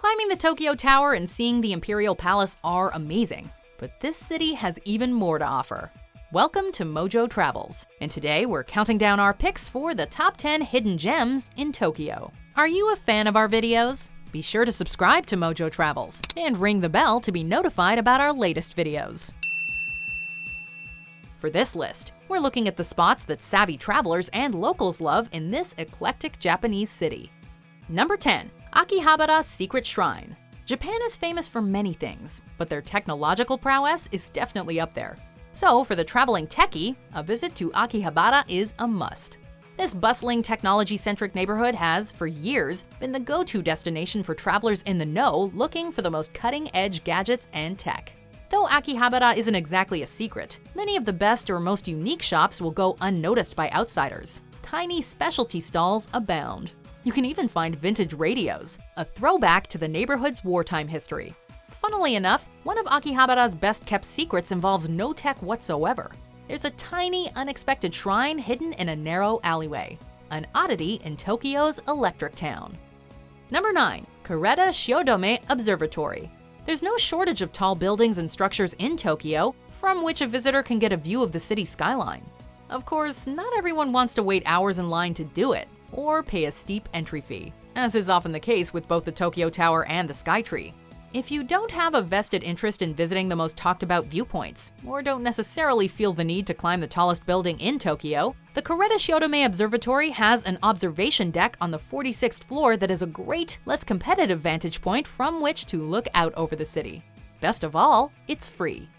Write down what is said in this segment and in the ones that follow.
Climbing the Tokyo Tower and seeing the Imperial Palace are amazing, but this city has even more to offer. Welcome to MojoTravels, and today we're counting down our picks for the top 10 hidden gems in Tokyo. Are you a fan of our videos? Be sure to subscribe to MojoTravels and ring the bell to be notified about our latest videos. For this list, we're looking at the spots that savvy travelers and locals love in this eclectic Japanese city. Number 10. Akihabara Secret Shrine. Japan is famous for many things, but their technological prowess is definitely up there. So for the traveling techie, a visit to Akihabara is a must. This bustling, technology-centric neighborhood has, for years, been the go-to destination for travelers in the know looking for the most cutting-edge gadgets and tech. Though Akihabara isn't exactly a secret, many of the best or most unique shops will go unnoticed by outsiders. Tiny specialty stalls abound. You can even find vintage radios, a throwback to the neighborhood's wartime history. Funnily enough, one of Akihabara's best-kept secrets involves no tech whatsoever. There's a tiny, unexpected shrine hidden in a narrow alleyway, an oddity in Tokyo's electric town. Number 9. Caretta Shiodome Observatory. There's no shortage of tall buildings and structures in Tokyo from which a visitor can get a view of the city's skyline. Of course, not everyone wants to wait hours in line to do it, or pay a steep entry fee, as is often the case with both the Tokyo Tower and the Skytree. If you don't have a vested interest in visiting the most talked about viewpoints, or don't necessarily feel the need to climb the tallest building in Tokyo, the Caretta Shiodome Observatory has an observation deck on the 46th floor that is a great, less competitive vantage point from which to look out over the city. Best of all, it's free.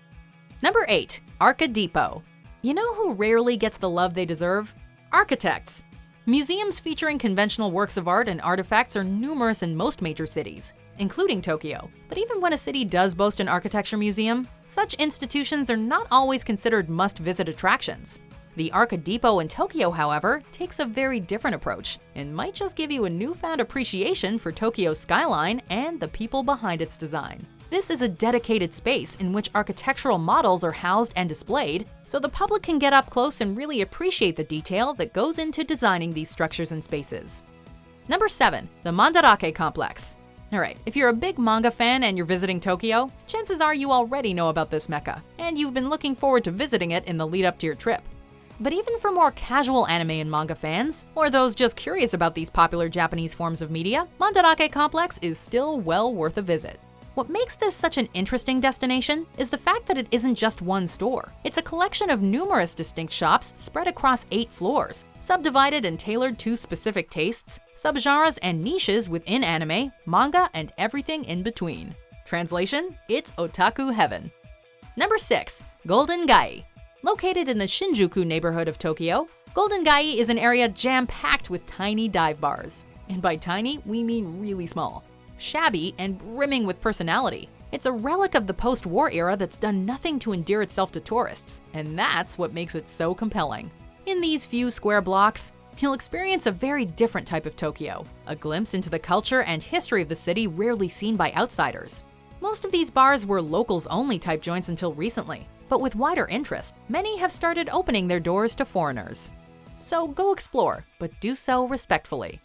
Number 8. Archi-Depot. You know who rarely gets the love they deserve? Architects. Museums featuring conventional works of art and artifacts are numerous in most major cities, including Tokyo. But even when a city does boast an architecture museum, such institutions are not always considered must-visit attractions. The Archi-Depot in Tokyo, however, takes a very different approach and might just give you a newfound appreciation for Tokyo's skyline and the people behind its design. This is a dedicated space in which architectural models are housed and displayed, so the public can get up close and really appreciate the detail that goes into designing these structures and spaces. Number 7. The Mandarake Complex. Alright, if you're a big manga fan and you're visiting Tokyo, chances are you already know about this mecca, and you've been looking forward to visiting it in the lead up to your trip. But even for more casual anime and manga fans, or those just curious about these popular Japanese forms of media, Mandarake Complex is still well worth a visit. What makes this such an interesting destination is the fact that it isn't just one store. It's a collection of numerous distinct shops spread across 8 floors, subdivided and tailored to specific tastes, subgenres, and niches within anime, manga, and everything in between. Translation: it's otaku heaven. Number 6. Golden Gai. Located in the Shinjuku neighborhood of Tokyo, Golden Gai is an area jam-packed with tiny dive bars. And by tiny, we mean really small. Shabby and brimming with personality. It's a relic of the post-war era that's done nothing to endear itself to tourists, and that's what makes it so compelling. In these few square blocks, you'll experience a very different type of Tokyo, a glimpse into the culture and history of the city rarely seen by outsiders. Most of these bars were locals-only type joints until recently, but with wider interest, many have started opening their doors to foreigners. So go explore, but do so respectfully.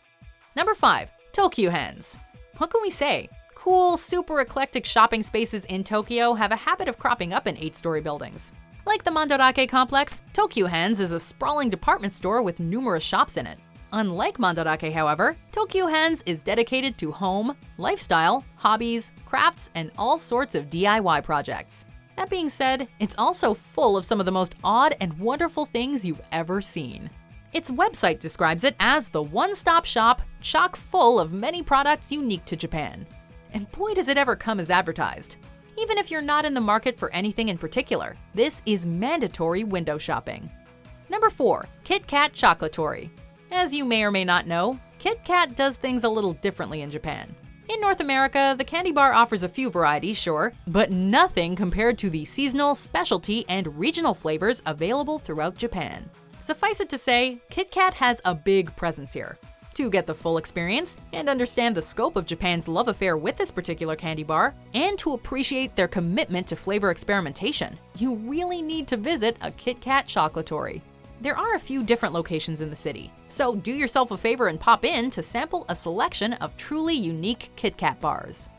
Number 5. Tokyu Hands. What can we say? Cool, super eclectic shopping spaces in Tokyo have a habit of cropping up in 8-story buildings. Like the Mandarake Complex, Tokyu Hands is a sprawling department store with numerous shops in it. Unlike Mandarake, however, Tokyu Hands is dedicated to home, lifestyle, hobbies, crafts, and all sorts of DIY projects. That being said, it's also full of some of the most odd and wonderful things you've ever seen. Its website describes it as the one-stop shop, chock full of many products unique to Japan. And boy does it ever come as advertised. Even if you're not in the market for anything in particular, this is mandatory window shopping. Number 4. KitKat Chocolatory. As you may or may not know, KitKat does things a little differently in Japan. In North America, the candy bar offers a few varieties, sure, but nothing compared to the seasonal, specialty, and regional flavors available throughout Japan. Suffice it to say, KitKat has a big presence here. To get the full experience and understand the scope of Japan's love affair with this particular candy bar, and to appreciate their commitment to flavor experimentation, you really need to visit a KitKat Chocolatory. There are a few different locations in the city, so do yourself a favor and pop in to sample a selection of truly unique KitKat bars.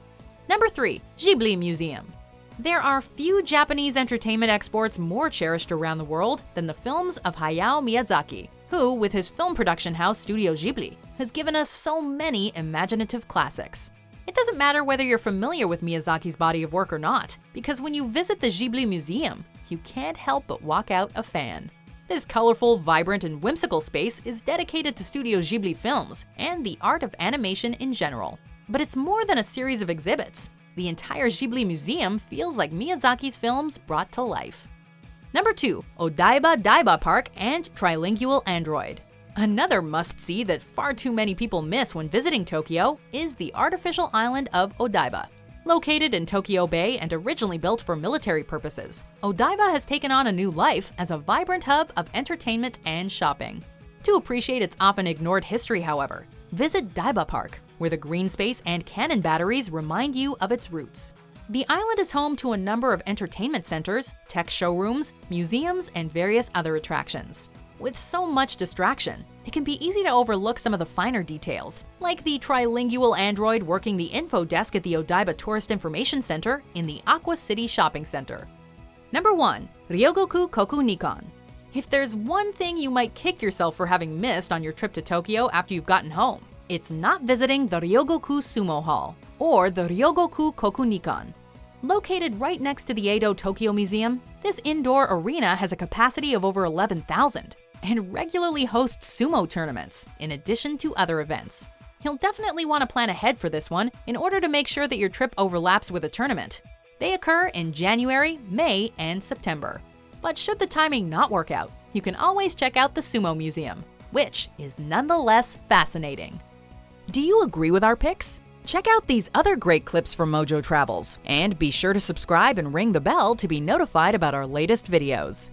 Number 3. Ghibli Museum. There are few Japanese entertainment exports more cherished around the world than the films of Hayao Miyazaki, who, with his film production house Studio Ghibli, has given us so many imaginative classics. It doesn't matter whether you're familiar with Miyazaki's body of work or not, because when you visit the Ghibli Museum, you can't help but walk out a fan. This colorful, vibrant, and whimsical space is dedicated to Studio Ghibli films and the art of animation in general. But it's more than a series of exhibits. The entire Ghibli Museum feels like Miyazaki's films brought to life. Number 2. Odaiba Daiba Park and Trilingual Android. Another must-see that far too many people miss when visiting Tokyo is the artificial island of Odaiba. Located in Tokyo Bay and originally built for military purposes, Odaiba has taken on a new life as a vibrant hub of entertainment and shopping. To appreciate its often ignored history, however, visit Daiba Park, where the green space and cannon batteries remind you of its roots. The island is home to a number of entertainment centers, tech showrooms, museums, and various other attractions. With so much distraction, it can be easy to overlook some of the finer details, like the trilingual android working the info desk at the Odaiba Tourist Information Center in the Aqua City Shopping Center. Number 1. Ryogoku Koku Nikon. If there's one thing you might kick yourself for having missed on your trip to Tokyo after you've gotten home, it's not visiting the Ryogoku Sumo Hall, or the Ryogoku Koku Nikon. Located right next to the Edo Tokyo Museum, this indoor arena has a capacity of over 11,000 and regularly hosts sumo tournaments, in addition to other events. You'll definitely want to plan ahead for this one in order to make sure that your trip overlaps with a tournament. They occur in January, May, and September. But should the timing not work out, you can always check out the Sumo Museum, which is nonetheless fascinating. Do you agree with our picks? Check out these other great clips from MojoTravels, and be sure to subscribe and ring the bell to be notified about our latest videos.